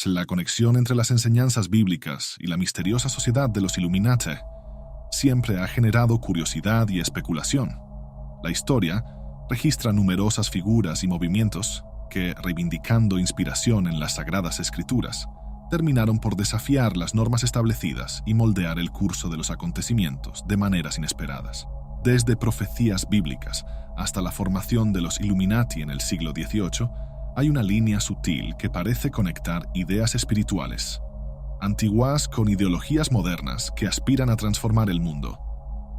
La conexión entre las enseñanzas bíblicas y la misteriosa sociedad de los Illuminati siempre ha generado curiosidad y especulación. La historia registra numerosas figuras y movimientos que, reivindicando inspiración en las Sagradas Escrituras, terminaron por desafiar las normas establecidas y moldear el curso de los acontecimientos de maneras inesperadas. Desde profecías bíblicas hasta la formación de los Illuminati en el siglo XVIII, hay una línea sutil que parece conectar ideas espirituales antiguas con ideologías modernas que aspiran a transformar el mundo.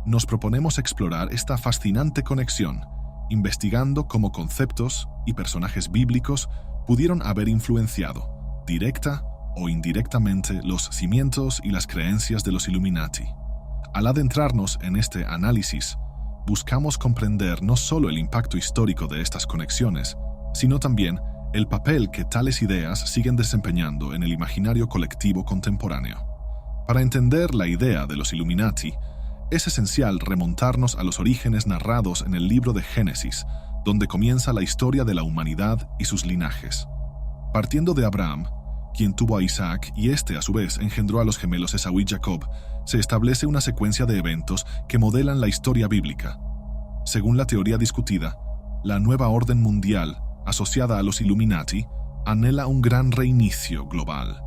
Nos proponemos explorar esta fascinante conexión, investigando cómo conceptos y personajes bíblicos pudieron haber influenciado, directa o indirectamente, los cimientos y las creencias de los Illuminati. Al adentrarnos en este análisis, buscamos comprender no solo el impacto histórico de estas conexiones, sino también el papel que tales ideas siguen desempeñando en el imaginario colectivo contemporáneo. Para entender la idea de los Illuminati, es esencial remontarnos a los orígenes narrados en el libro de Génesis, donde comienza la historia de la humanidad y sus linajes. Partiendo de Abraham, quien tuvo a Isaac y este a su vez engendró a los gemelos Esaú y Jacob, se establece una secuencia de eventos que modelan la historia bíblica. Según la teoría discutida, la nueva orden mundial, asociada a los Illuminati, anhela un gran reinicio global.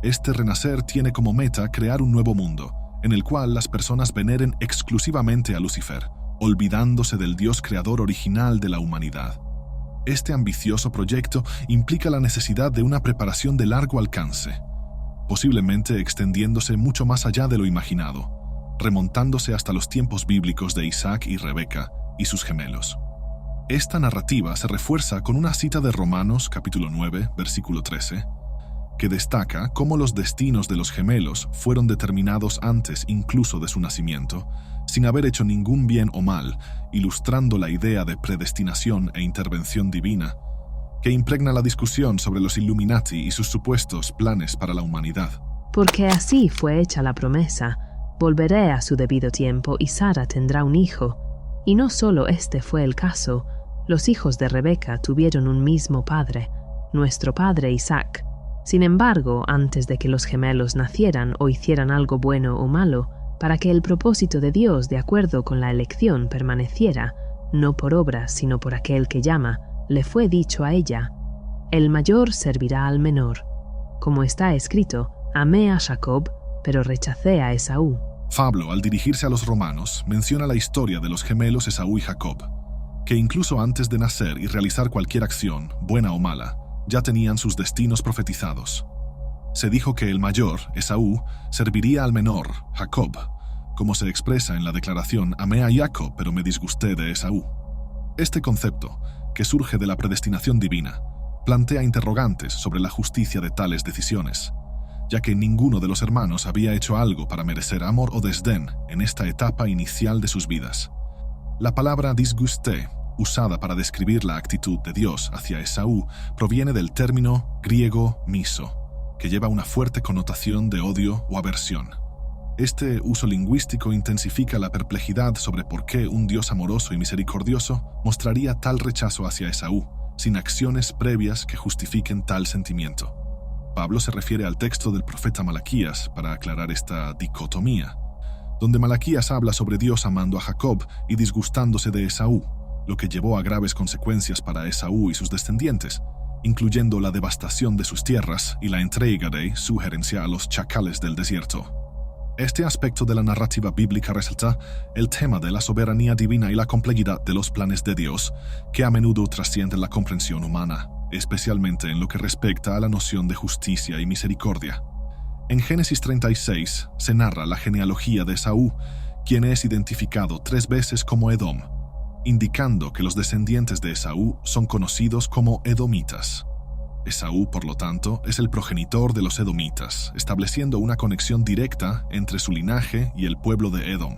Este renacer tiene como meta crear un nuevo mundo, en el cual las personas veneren exclusivamente a Lucifer, olvidándose del Dios creador original de la humanidad. Este ambicioso proyecto implica la necesidad de una preparación de largo alcance, posiblemente extendiéndose mucho más allá de lo imaginado, remontándose hasta los tiempos bíblicos de Isaac y Rebeca y sus gemelos. Esta narrativa se refuerza con una cita de Romanos capítulo 9, versículo 13, que destaca cómo los destinos de los gemelos fueron determinados antes incluso de su nacimiento, sin haber hecho ningún bien o mal, ilustrando la idea de predestinación e intervención divina, que impregna la discusión sobre los Illuminati y sus supuestos planes para la humanidad. Porque así fue hecha la promesa: volveré a su debido tiempo y Sara tendrá un hijo. Y no solo este fue el caso, los hijos de Rebeca tuvieron un mismo padre, nuestro padre Isaac. Sin embargo, antes de que los gemelos nacieran o hicieran algo bueno o malo, para que el propósito de Dios de acuerdo con la elección permaneciera, no por obras sino por aquel que llama, le fue dicho a ella: el mayor servirá al menor. Como está escrito: amé a Jacob, pero rechacé a Esaú. Pablo, al dirigirse a los romanos, menciona la historia de los gemelos Esaú y Jacob, que incluso antes de nacer y realizar cualquier acción, buena o mala, ya tenían sus destinos profetizados. Se dijo que el mayor, Esaú, serviría al menor, Jacob, como se expresa en la declaración: amé a Jacob, pero me disgusté de Esaú. Este concepto, que surge de la predestinación divina, plantea interrogantes sobre la justicia de tales decisiones, ya que ninguno de los hermanos había hecho algo para merecer amor o desdén en esta etapa inicial de sus vidas. La palabra disgusté, usada para describir la actitud de Dios hacia Esaú, proviene del término griego miso, que lleva una fuerte connotación de odio o aversión. Este uso lingüístico intensifica la perplejidad sobre por qué un Dios amoroso y misericordioso mostraría tal rechazo hacia Esaú, sin acciones previas que justifiquen tal sentimiento. Pablo se refiere al texto del profeta Malaquías para aclarar esta dicotomía, donde Malaquías habla sobre Dios amando a Jacob y disgustándose de Esaú, lo que llevó a graves consecuencias para Esaú y sus descendientes, incluyendo la devastación de sus tierras y la entrega de su herencia a los chacales del desierto. Este aspecto de la narrativa bíblica resalta el tema de la soberanía divina y la complejidad de los planes de Dios, que a menudo trascienden la comprensión humana, especialmente en lo que respecta a la noción de justicia y misericordia. En Génesis 36 se narra la genealogía de Esaú, quien es identificado 3 veces como Edom, indicando que los descendientes de Esaú son conocidos como edomitas. Esaú, por lo tanto, es el progenitor de los edomitas, estableciendo una conexión directa entre su linaje y el pueblo de Edom.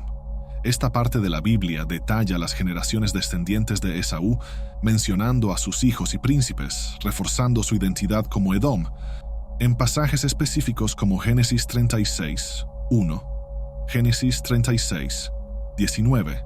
Esta parte de la Biblia detalla las generaciones descendientes de Esaú, mencionando a sus hijos y príncipes, reforzando su identidad como Edom, en pasajes específicos como Génesis 36, 1, Génesis 36, 19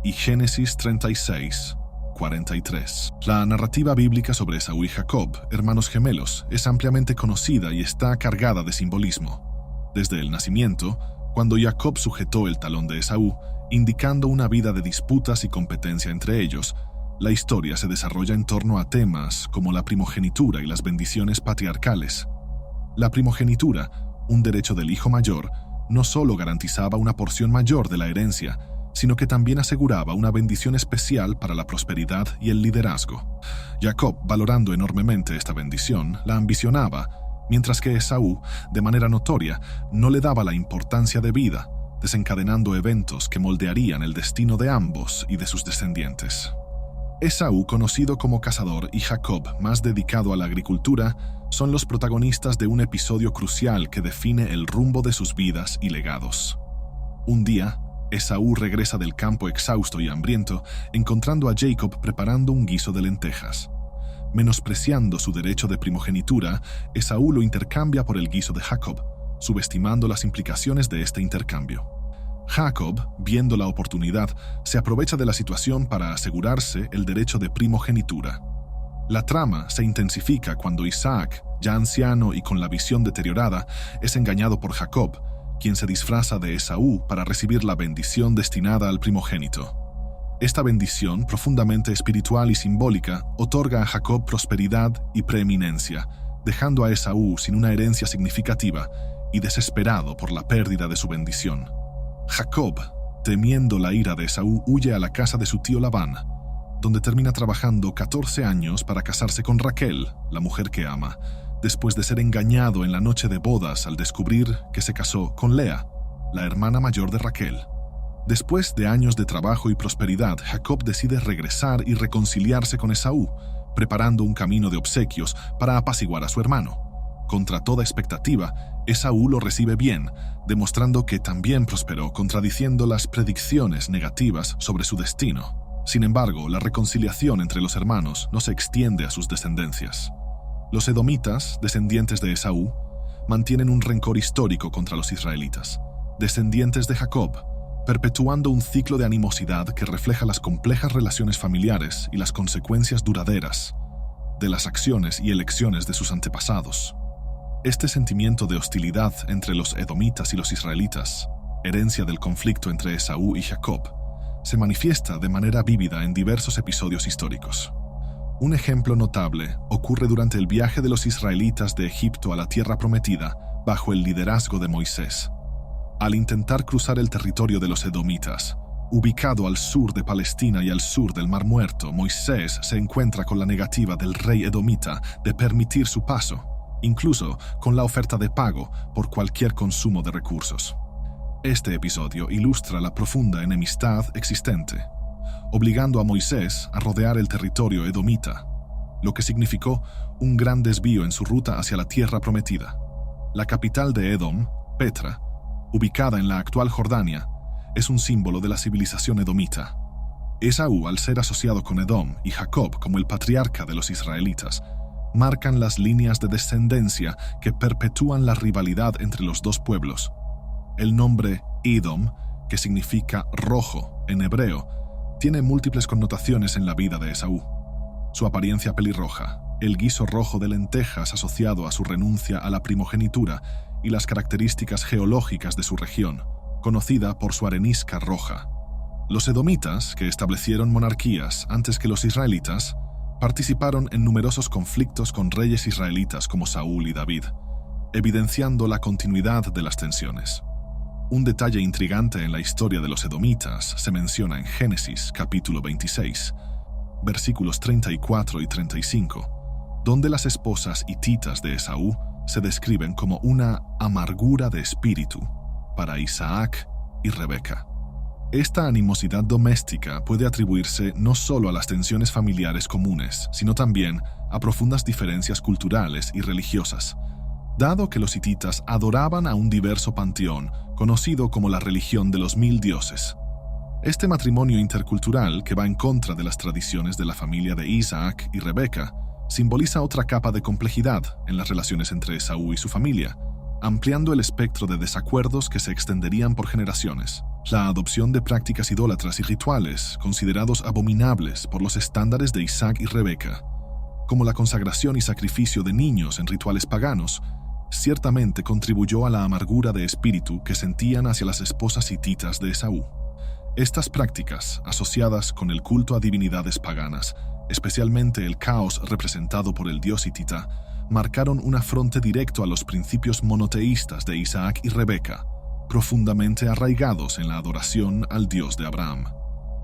y Génesis 36, 43. La narrativa bíblica sobre Esaú y Jacob, hermanos gemelos, es ampliamente conocida y está cargada de simbolismo. Desde el nacimiento, cuando Jacob sujetó el talón de Esaú, indicando una vida de disputas y competencia entre ellos, la historia se desarrolla en torno a temas como la primogenitura y las bendiciones patriarcales. La primogenitura, un derecho del hijo mayor, no solo garantizaba una porción mayor de la herencia, sino que también aseguraba una bendición especial para la prosperidad y el liderazgo. Jacob, valorando enormemente esta bendición, la ambicionaba, mientras que Esaú, de manera notoria, no le daba la importancia debida, desencadenando eventos que moldearían el destino de ambos y de sus descendientes. Esaú, conocido como cazador, y Jacob, más dedicado a la agricultura, son los protagonistas de un episodio crucial que define el rumbo de sus vidas y legados. Un día, Esaú regresa del campo exhausto y hambriento, encontrando a Jacob preparando un guiso de lentejas. Menospreciando su derecho de primogenitura, Esaú lo intercambia por el guiso de Jacob, subestimando las implicaciones de este intercambio. Jacob, viendo la oportunidad, se aprovecha de la situación para asegurarse el derecho de primogenitura. La trama se intensifica cuando Isaac, ya anciano y con la visión deteriorada, es engañado por Jacob, quien se disfraza de Esaú para recibir la bendición destinada al primogénito. Esta bendición, profundamente espiritual y simbólica, otorga a Jacob prosperidad y preeminencia, dejando a Esaú sin una herencia significativa y desesperado por la pérdida de su bendición. Jacob, temiendo la ira de Esaú, huye a la casa de su tío Labán, donde termina trabajando 14 años para casarse con Raquel, la mujer que ama, después de ser engañado en la noche de bodas al descubrir que se casó con Lea, la hermana mayor de Raquel. Después de años de trabajo y prosperidad, Jacob decide regresar y reconciliarse con Esaú, preparando un camino de obsequios para apaciguar a su hermano. Contra toda expectativa, Esaú lo recibe bien, demostrando que también prosperó, contradiciendo las predicciones negativas sobre su destino. Sin embargo, la reconciliación entre los hermanos no se extiende a sus descendencias. Los edomitas, descendientes de Esaú, mantienen un rencor histórico contra los israelitas, descendientes de Jacob, perpetuando un ciclo de animosidad que refleja las complejas relaciones familiares y las consecuencias duraderas de las acciones y elecciones de sus antepasados. Este sentimiento de hostilidad entre los edomitas y los israelitas, herencia del conflicto entre Esaú y Jacob, se manifiesta de manera vívida en diversos episodios históricos. Un ejemplo notable ocurre durante el viaje de los israelitas de Egipto a la Tierra Prometida bajo el liderazgo de Moisés. Al intentar cruzar el territorio de los edomitas, ubicado al sur de Palestina y al sur del Mar Muerto, Moisés se encuentra con la negativa del rey edomita de permitir su paso, incluso con la oferta de pago por cualquier consumo de recursos. Este episodio ilustra la profunda enemistad existente, obligando a Moisés a rodear el territorio edomita, lo que significó un gran desvío en su ruta hacia la Tierra Prometida. La capital de Edom, Petra, ubicada en la actual Jordania, es un símbolo de la civilización edomita. Esaú, al ser asociado con Edom, y Jacob como el patriarca de los israelitas, marcan las líneas de descendencia que perpetúan la rivalidad entre los dos pueblos. El nombre Edom, que significa rojo en hebreo, tiene múltiples connotaciones en la vida de Esaú. Su apariencia pelirroja, el guiso rojo de lentejas asociado a su renuncia a la primogenitura y las características geológicas de su región, conocida por su arenisca roja. Los edomitas, que establecieron monarquías antes que los israelitas, participaron en numerosos conflictos con reyes israelitas como Saúl y David, evidenciando la continuidad de las tensiones. Un detalle intrigante en la historia de los edomitas se menciona en Génesis capítulo 26, versículos 34 y 35, donde las esposas hititas de Esaú se describen como una amargura de espíritu para Isaac y Rebeca. Esta animosidad doméstica puede atribuirse no solo a las tensiones familiares comunes, sino también a profundas diferencias culturales y religiosas, dado que los hititas adoraban a un diverso panteón conocido como la religión de los 1000 dioses. Este matrimonio intercultural, que va en contra de las tradiciones de la familia de Isaac y Rebeca, simboliza otra capa de complejidad en las relaciones entre Esaú y su familia, ampliando el espectro de desacuerdos que se extenderían por generaciones. La adopción de prácticas idólatras y rituales considerados abominables por los estándares de Isaac y Rebeca, como la consagración y sacrificio de niños en rituales paganos, ciertamente contribuyó a la amargura de espíritu que sentían hacia las esposas hititas de Esaú. Estas prácticas, asociadas con el culto a divinidades paganas, especialmente el caos representado por el dios hitita, marcaron un afronte directo a los principios monoteístas de Isaac y Rebeca, profundamente arraigados en la adoración al Dios de Abraham.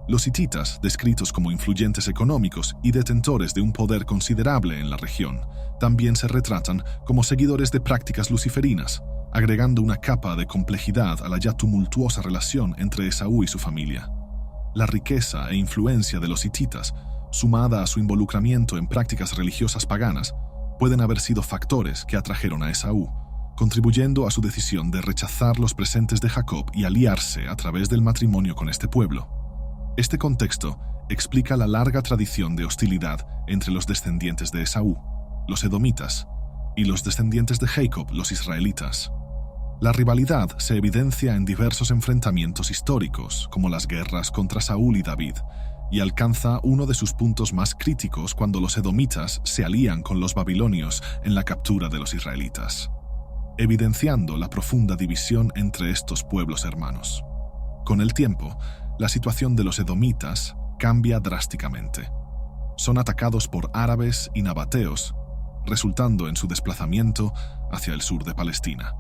Los hititas, descritos como influyentes económicos y detentores de un poder considerable en la región, también se retratan como seguidores de prácticas luciferinas, agregando una capa de complejidad a la ya tumultuosa relación entre Esaú y su familia. La riqueza e influencia de los hititas, sumada a su involucramiento en prácticas religiosas paganas, pueden haber sido factores que atrajeron a Esaú, contribuyendo a su decisión de rechazar los presentes de Jacob y aliarse a través del matrimonio con este pueblo. Este contexto explica la larga tradición de hostilidad entre los descendientes de Esaú, los edomitas, y los descendientes de Jacob, los israelitas. La rivalidad se evidencia en diversos enfrentamientos históricos, como las guerras contra Saúl y David, y alcanza uno de sus puntos más críticos cuando los edomitas se alían con los babilonios en la captura de los israelitas, evidenciando la profunda división entre estos pueblos hermanos. Con el tiempo, la situación de los edomitas cambia drásticamente. Son atacados por árabes y nabateos, resultando en su desplazamiento hacia el sur de Palestina.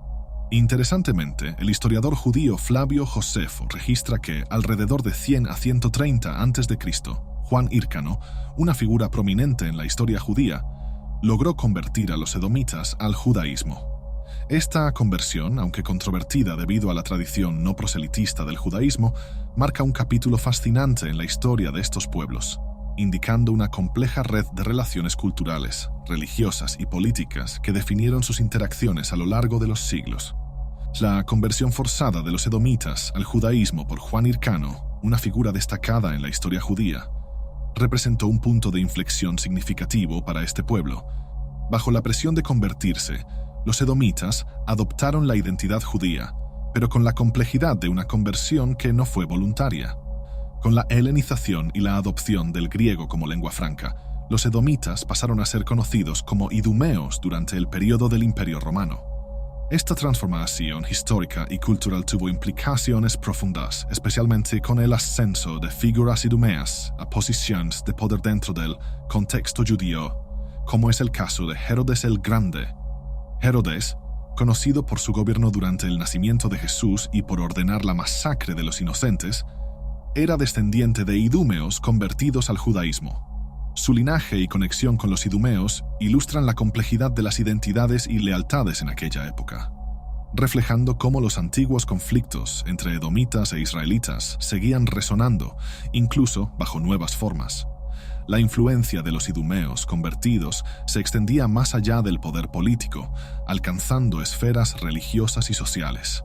Interesantemente, el historiador judío Flavio Josefo registra que, alrededor de 100 a 130 a.C., Juan Hyrcano, una figura prominente en la historia judía, logró convertir a los edomitas al judaísmo. Esta conversión, aunque controvertida debido a la tradición no proselitista del judaísmo, marca un capítulo fascinante en la historia de estos pueblos, indicando una compleja red de relaciones culturales, religiosas y políticas que definieron sus interacciones a lo largo de los siglos. La conversión forzada de los edomitas al judaísmo por Juan Hyrcano, una figura destacada en la historia judía, representó un punto de inflexión significativo para este pueblo. Bajo la presión de convertirse, los edomitas adoptaron la identidad judía, pero con la complejidad de una conversión que no fue voluntaria. Con la helenización y la adopción del griego como lengua franca, los edomitas pasaron a ser conocidos como idumeos durante el período del Imperio Romano. Esta transformación histórica y cultural tuvo implicaciones profundas, especialmente con el ascenso de figuras idumeas a posiciones de poder dentro del contexto judío, como es el caso de Herodes el Grande. Herodes, conocido por su gobierno durante el nacimiento de Jesús y por ordenar la masacre de los inocentes, era descendiente de idumeos convertidos al judaísmo. Su linaje y conexión con los idumeos ilustran la complejidad de las identidades y lealtades en aquella época, reflejando cómo los antiguos conflictos entre edomitas e israelitas seguían resonando, incluso bajo nuevas formas. La influencia de los idumeos convertidos se extendía más allá del poder político, alcanzando esferas religiosas y sociales.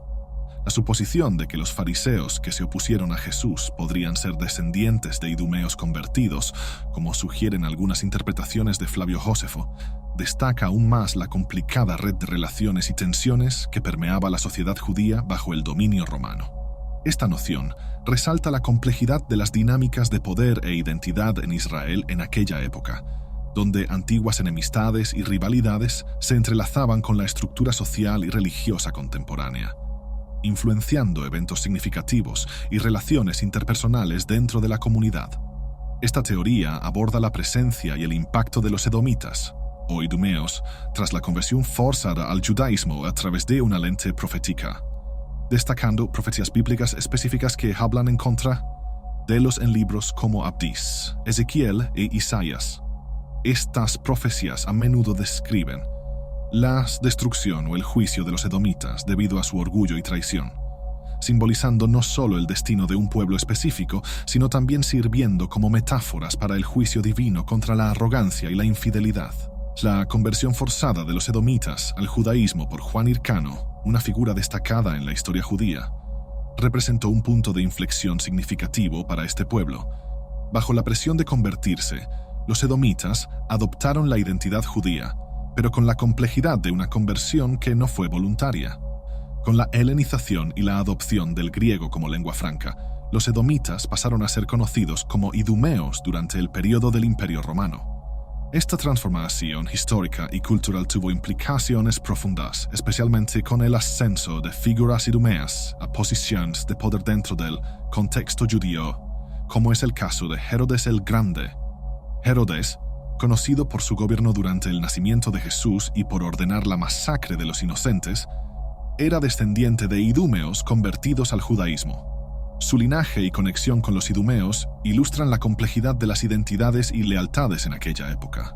La suposición de que los fariseos que se opusieron a Jesús podrían ser descendientes de idumeos convertidos, como sugieren algunas interpretaciones de Flavio Josefo, destaca aún más la complicada red de relaciones y tensiones que permeaba la sociedad judía bajo el dominio romano. Esta noción resalta la complejidad de las dinámicas de poder e identidad en Israel en aquella época, donde antiguas enemistades y rivalidades se entrelazaban con la estructura social y religiosa contemporánea, influenciando eventos significativos y relaciones interpersonales dentro de la comunidad. Esta teoría aborda la presencia y el impacto de los edomitas, o idumeos, tras la conversión forzada al judaísmo a través de una lente profética, destacando profecías bíblicas específicas que hablan en contra de los en libros como Abdís, Ezequiel e Isaías. Estas profecías a menudo describen la destrucción o el juicio de los edomitas debido a su orgullo y traición, simbolizando no solo el destino de un pueblo específico, sino también sirviendo como metáforas para el juicio divino contra la arrogancia y la infidelidad. La conversión forzada de los edomitas al judaísmo por Juan Hyrcano, una figura destacada en la historia judía, representó un punto de inflexión significativo para este pueblo. Bajo la presión de convertirse, los edomitas adoptaron la identidad judía, pero con la complejidad de una conversión que no fue voluntaria. Con la helenización y la adopción del griego como lengua franca, los edomitas pasaron a ser conocidos como idumeos durante el periodo del Imperio Romano. Esta transformación histórica y cultural tuvo implicaciones profundas, especialmente con el ascenso de figuras idumeas a posiciones de poder dentro del contexto judío, como es el caso de Herodes el Grande. Herodes, conocido por su gobierno durante el nacimiento de Jesús y por ordenar la masacre de los inocentes, era descendiente de idumeos convertidos al judaísmo. Su linaje y conexión con los idumeos ilustran la complejidad de las identidades y lealtades en aquella época,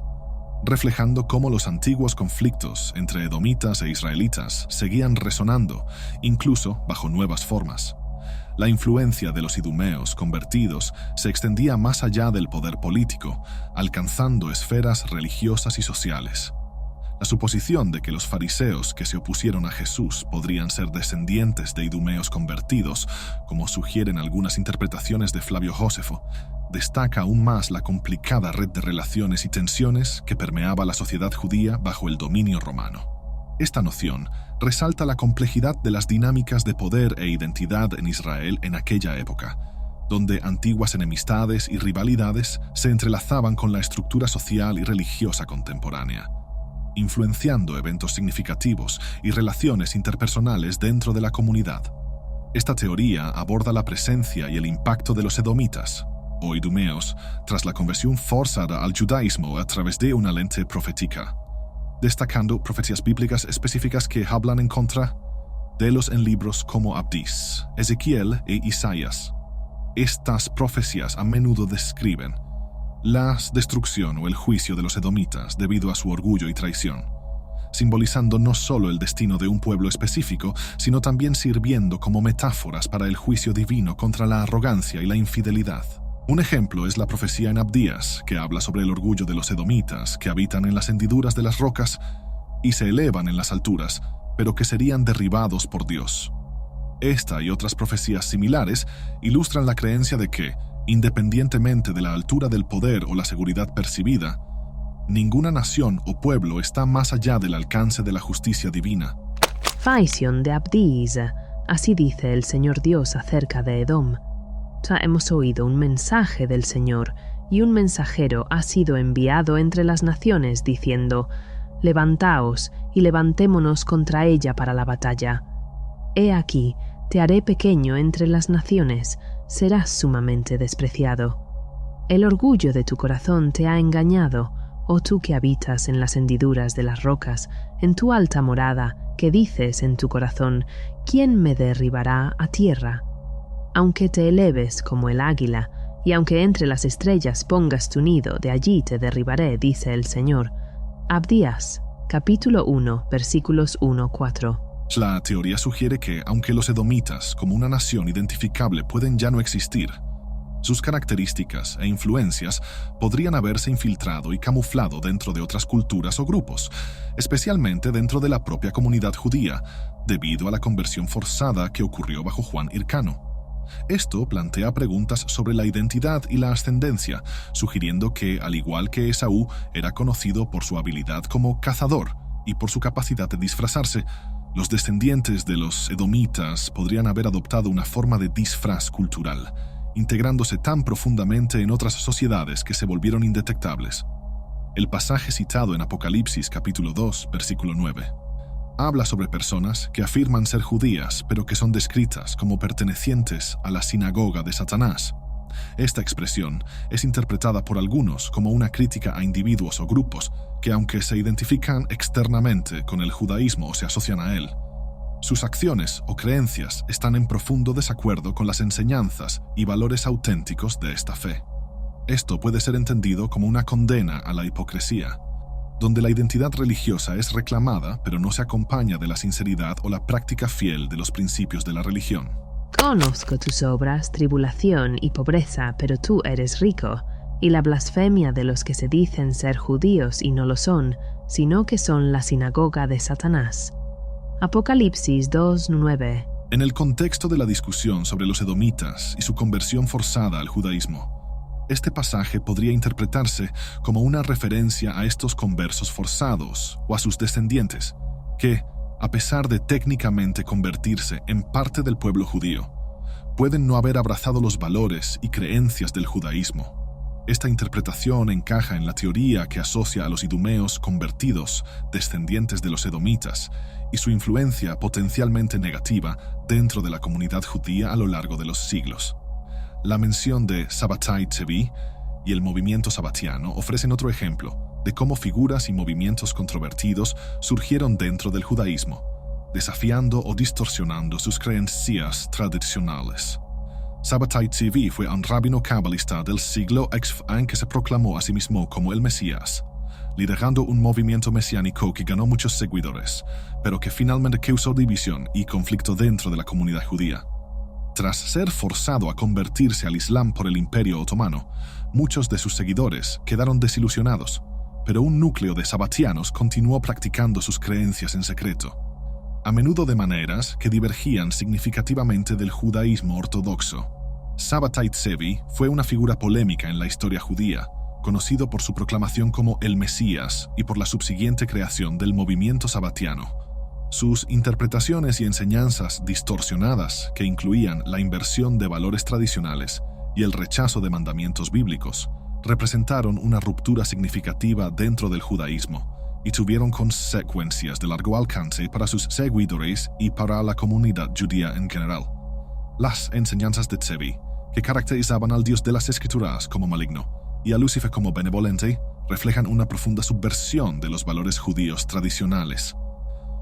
reflejando cómo los antiguos conflictos entre edomitas e israelitas seguían resonando, incluso bajo nuevas formas. La influencia de los idumeos convertidos se extendía más allá del poder político, alcanzando esferas religiosas y sociales. La suposición de que los fariseos que se opusieron a Jesús podrían ser descendientes de idumeos convertidos, como sugieren algunas interpretaciones de Flavio Jósefo, destaca aún más la complicada red de relaciones y tensiones que permeaba la sociedad judía bajo el dominio romano. Esta noción resalta la complejidad de las dinámicas de poder e identidad en Israel en aquella época, donde antiguas enemistades y rivalidades se entrelazaban con la estructura social y religiosa contemporánea, influenciando eventos significativos y relaciones interpersonales dentro de la comunidad. Esta teoría aborda la presencia y el impacto de los edomitas, o idumeos, tras la conversión forzada al judaísmo a través de una lente profética, destacando profecías bíblicas específicas que hablan en contra de los en libros como Abdís, Ezequiel e Isaías. Estas profecías a menudo describen la destrucción o el juicio de los edomitas debido a su orgullo y traición, simbolizando no solo el destino de un pueblo específico, sino también sirviendo como metáforas para el juicio divino contra la arrogancia y la infidelidad. Un ejemplo es la profecía en Abdías, que habla sobre el orgullo de los edomitas, que habitan en las hendiduras de las rocas y se elevan en las alturas, pero que serían derribados por Dios. Esta y otras profecías similares ilustran la creencia de que, independientemente de la altura del poder o la seguridad percibida, ninguna nación o pueblo está más allá del alcance de la justicia divina. Faisión de Abdís, así dice el Señor Dios acerca de Edom. Ya hemos oído un mensaje del Señor, y un mensajero ha sido enviado entre las naciones, diciendo: Levantaos y levantémonos contra ella para la batalla. He aquí, te haré pequeño entre las naciones, serás sumamente despreciado. El orgullo de tu corazón te ha engañado, oh tú que habitas en las hendiduras de las rocas, en tu alta morada, que dices en tu corazón: ¿quién me derribará a tierra? Aunque te eleves como el águila, y aunque entre las estrellas pongas tu nido, de allí te derribaré, dice el Señor. Abdías, capítulo 1, versículos 1-4. La teoría sugiere que, aunque los edomitas como una nación identificable pueden ya no existir, sus características e influencias podrían haberse infiltrado y camuflado dentro de otras culturas o grupos, especialmente dentro de la propia comunidad judía, debido a la conversión forzada que ocurrió bajo Juan Hircano. Esto plantea preguntas sobre la identidad y la ascendencia, sugiriendo que, al igual que Esaú, era conocido por su habilidad como cazador y por su capacidad de disfrazarse, los descendientes de los edomitas podrían haber adoptado una forma de disfraz cultural, integrándose tan profundamente en otras sociedades que se volvieron indetectables. El pasaje citado en Apocalipsis capítulo 2, versículo 9, habla sobre personas que afirman ser judías, pero que son descritas como pertenecientes a la sinagoga de Satanás. Esta expresión es interpretada por algunos como una crítica a individuos o grupos que, aunque se identifican externamente con el judaísmo o se asocian a él, sus acciones o creencias están en profundo desacuerdo con las enseñanzas y valores auténticos de esta fe. Esto puede ser entendido como una condena a la hipocresía, donde la identidad religiosa es reclamada pero no se acompaña de la sinceridad o la práctica fiel de los principios de la religión. Conozco tus obras, tribulación y pobreza, pero tú eres rico, y la blasfemia de los que se dicen ser judíos y no lo son, sino que son la sinagoga de Satanás. Apocalipsis 2:9. En el contexto de la discusión sobre los edomitas y su conversión forzada al judaísmo, este pasaje podría interpretarse como una referencia a estos conversos forzados o a sus descendientes, que, a pesar de técnicamente convertirse en parte del pueblo judío, pueden no haber abrazado los valores y creencias del judaísmo. Esta interpretación encaja en la teoría que asocia a los idumeos convertidos, descendientes de los edomitas, y su influencia potencialmente negativa dentro de la comunidad judía a lo largo de los siglos. La mención de Sabbatai Tzvi y el movimiento sabbatiano ofrecen otro ejemplo de cómo figuras y movimientos controvertidos surgieron dentro del judaísmo, desafiando o distorsionando sus creencias tradicionales. Sabbatai Tzvi fue un rabino cabalista del siglo XV que se proclamó a sí mismo como el Mesías, liderando un movimiento mesiánico que ganó muchos seguidores, pero que finalmente causó división y conflicto dentro de la comunidad judía. Tras ser forzado a convertirse al Islam por el Imperio Otomano, muchos de sus seguidores quedaron desilusionados, pero un núcleo de sabbatianos continuó practicando sus creencias en secreto, a menudo de maneras que divergían significativamente del judaísmo ortodoxo. Sabbatai Tzvi fue una figura polémica en la historia judía, conocido por su proclamación como el Mesías y por la subsiguiente creación del movimiento sabbatiano. Sus interpretaciones y enseñanzas distorsionadas, que incluían la inversión de valores tradicionales y el rechazo de mandamientos bíblicos, representaron una ruptura significativa dentro del judaísmo y tuvieron consecuencias de largo alcance para sus seguidores y para la comunidad judía en general. Las enseñanzas de Tzvi, que caracterizaban al Dios de las Escrituras como maligno y a Lucifer como benevolente, reflejan una profunda subversión de los valores judíos tradicionales.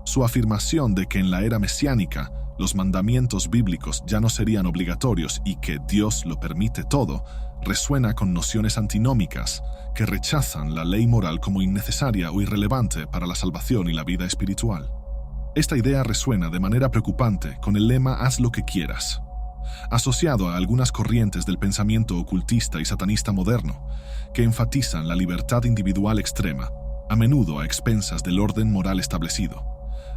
Su afirmación de que en la era mesiánica los mandamientos bíblicos ya no serían obligatorios y que Dios lo permite todo, resuena con nociones antinómicas que rechazan la ley moral como innecesaria o irrelevante para la salvación y la vida espiritual. Esta idea resuena de manera preocupante con el lema «haz lo que quieras», asociado a algunas corrientes del pensamiento ocultista y satanista moderno, que enfatizan la libertad individual extrema, a menudo a expensas del orden moral establecido.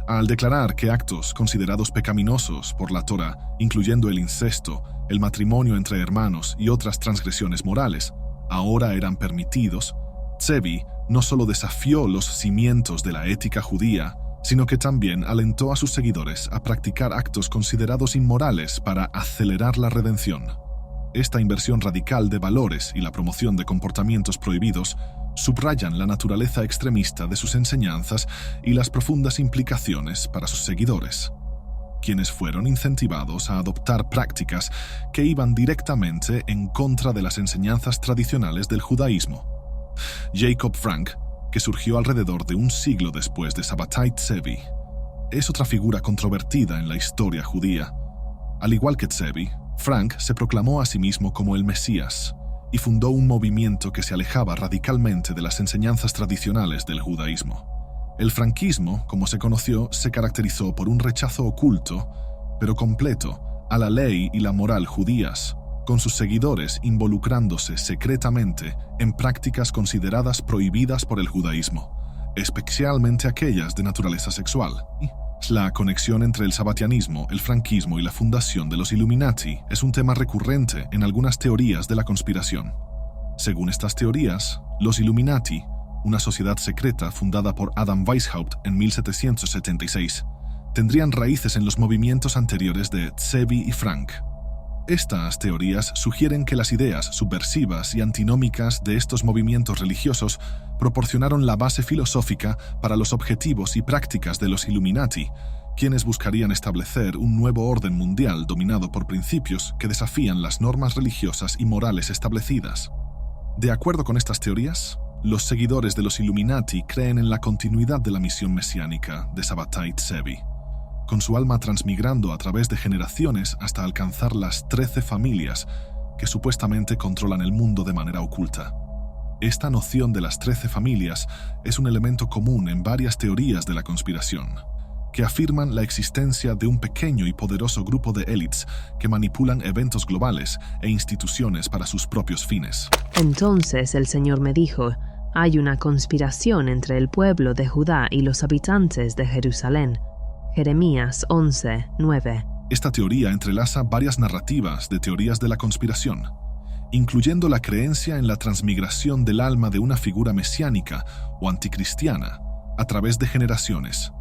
Al declarar que actos considerados pecaminosos por la Torá, incluyendo el incesto, el matrimonio entre hermanos y otras transgresiones morales, ahora eran permitidos, Tzvi no solo desafió los cimientos de la ética judía, sino que también alentó a sus seguidores a practicar actos considerados inmorales para acelerar la redención. Esta inversión radical de valores y la promoción de comportamientos prohibidos subrayan la naturaleza extremista de sus enseñanzas y las profundas implicaciones para sus seguidores, quienes fueron incentivados a adoptar prácticas que iban directamente en contra de las enseñanzas tradicionales del judaísmo. Jacob Frank, que surgió alrededor de un siglo después de Sabbatai Tzvi, es otra figura controvertida en la historia judía. Al igual que Tzvi, Frank se proclamó a sí mismo como el Mesías y fundó un movimiento que se alejaba radicalmente de las enseñanzas tradicionales del judaísmo. El franquismo, como se conoció, se caracterizó por un rechazo oculto, pero completo, a la ley y la moral judías, con sus seguidores involucrándose secretamente en prácticas consideradas prohibidas por el judaísmo, especialmente aquellas de naturaleza sexual. La conexión entre el sabbatianismo, el franquismo y la fundación de los Illuminati es un tema recurrente en algunas teorías de la conspiración. Según estas teorías, los Illuminati, una sociedad secreta fundada por Adam Weishaupt en 1776, tendrían raíces en los movimientos anteriores de Tzvi y Frank. Estas teorías sugieren que las ideas subversivas y antinómicas de estos movimientos religiosos proporcionaron la base filosófica para los objetivos y prácticas de los Illuminati, quienes buscarían establecer un nuevo orden mundial dominado por principios que desafían las normas religiosas y morales establecidas. De acuerdo con estas teorías, los seguidores de los Illuminati creen en la continuidad de la misión mesiánica de Sabbatai Tzvi, con su alma transmigrando a través de generaciones hasta alcanzar las 13 familias que supuestamente controlan el mundo de manera oculta. Esta noción de las 13 familias es un elemento común en varias teorías de la conspiración, que afirman la existencia de un pequeño y poderoso grupo de élites que manipulan eventos globales e instituciones para sus propios fines. Entonces el Señor me dijo, hay una conspiración entre el pueblo de Judá y los habitantes de Jerusalén. Jeremías 11:9. Esta teoría entrelaza varias narrativas de teorías de la conspiración, incluyendo la creencia en la transmigración del alma de una figura mesiánica o anticristiana a través de generaciones,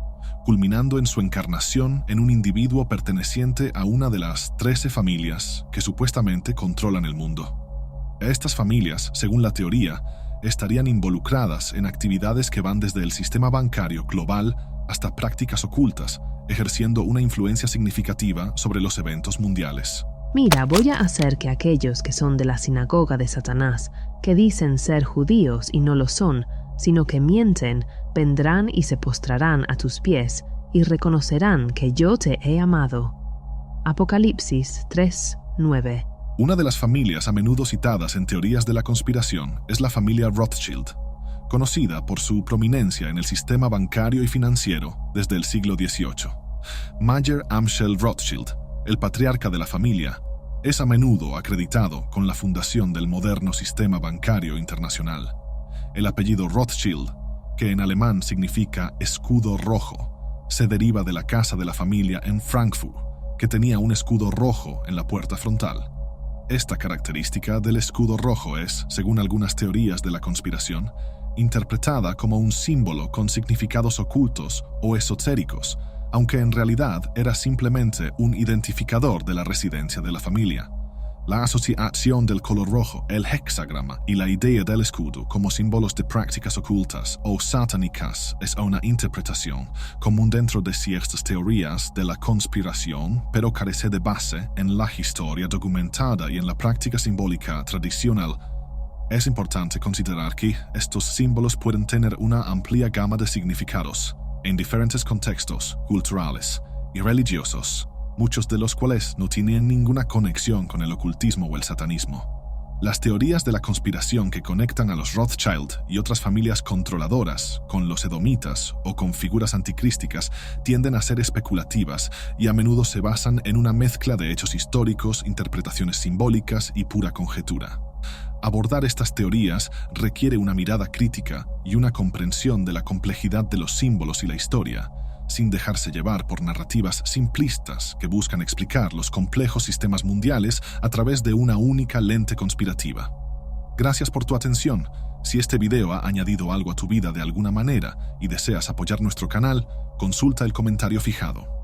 culminando en su encarnación en un individuo perteneciente a una de las 13 familias que supuestamente controlan el mundo. Estas familias, según la teoría, estarían involucradas en actividades que van desde el sistema bancario global hasta prácticas ocultas, ejerciendo una influencia significativa sobre los eventos mundiales. Mira, voy a hacer que aquellos que son de la sinagoga de Satanás, que dicen ser judíos y no lo son, sino que mienten, vendrán y se postrarán a tus pies y reconocerán que yo te he amado. Apocalipsis 3:9. Una de las familias a menudo citadas en teorías de la conspiración es la familia Rothschild, conocida por su prominencia en el sistema bancario y financiero desde el siglo XVIII. Mayer Amschel Rothschild, el patriarca de la familia, es a menudo acreditado con la fundación del moderno sistema bancario internacional. El apellido Rothschild, que en alemán significa escudo rojo, se deriva de la casa de la familia en Frankfurt, que tenía un escudo rojo en la puerta frontal. Esta característica del escudo rojo es, según algunas teorías de la conspiración, interpretada como un símbolo con significados ocultos o esotéricos, aunque en realidad era simplemente un identificador de la residencia de la familia. La asociación del color rojo, el hexagrama y la idea del escudo como símbolos de prácticas ocultas o satánicas es una interpretación común dentro de ciertas teorías de la conspiración, pero carece de base en la historia documentada y en la práctica simbólica tradicional. Es importante considerar que estos símbolos pueden tener una amplia gama de significados en diferentes contextos culturales y religiosos, muchos de los cuales no tienen ninguna conexión con el ocultismo o el satanismo. Las teorías de la conspiración que conectan a los Rothschild y otras familias controladoras con los edomitas o con figuras anticrísticas tienden a ser especulativas y a menudo se basan en una mezcla de hechos históricos, interpretaciones simbólicas y pura conjetura. Abordar estas teorías requiere una mirada crítica y una comprensión de la complejidad de los símbolos y la historia, sin dejarse llevar por narrativas simplistas que buscan explicar los complejos sistemas mundiales a través de una única lente conspirativa. Gracias por tu atención. Si este video ha añadido algo a tu vida de alguna manera y deseas apoyar nuestro canal, consulta el comentario fijado.